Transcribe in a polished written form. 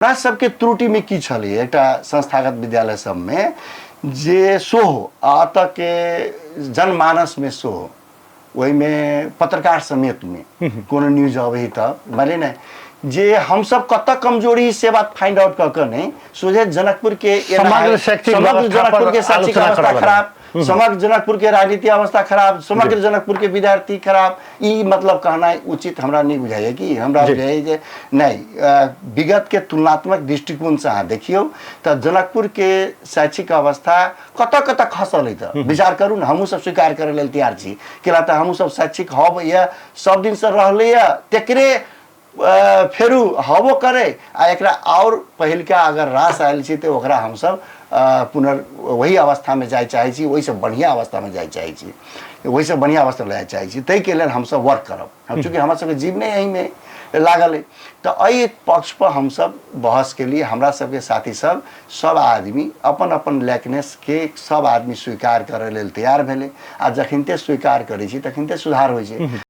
हमरा सबके त्रुटि में की छलै एकटा संस्थागत विद्यालय सब में जे सोहो आता के जनमानस में सोहो वही में पत्रकार समेत में कोनो न्यूज अबे तब माने न जे हम सब कत कमजोरी से बात फाइंड आउट कर नहीं सोझे जनकपुर के समग्र शैक्षिक अवस्था खराब, समग्र जनकपुर के राजनीतिक अवस्था खराब, समग्र जनकपुर के विद्यार्थी खराब, ई मतलब कहना उचित हमरा नहीं बुझाइए कि हमरा बुझाइए जे नहीं विगत के तुलनात्मक दृष्टिकोण से अहाँ देखियो तो जनकपुर के शैक्षिक अवस्था कत कत खसल है तो विचार करू न हमहू सब स्वीकार करे लेल तैयार छी केला तो हमहू सब शैक्षिक हब या सब दिन से रहले या तेकरे फेरू हबो करे आ एकरा और पहिलका अगर रास आयल छी तो ओकरा हम सब पुनः वही अवस्था में जाय चाहे छी, वही से बढ़िया अवस्था में जाय चाहे छी, वही से बढ़िया अवस्था ले चाहे छी, तै के लेल हम सब वर्क करब हम चूँकि हमरा सबके जीवने यही में लागल है तो अई पक्ष पर हम सब बहस के लिए हमरा सबके साथी सब आदमी अपन अपन लैकनेस के सब आदमी स्वीकार करे लेल तैयार भेले आ जखनते स्वीकार करे छी तखनते सुधार होय छै।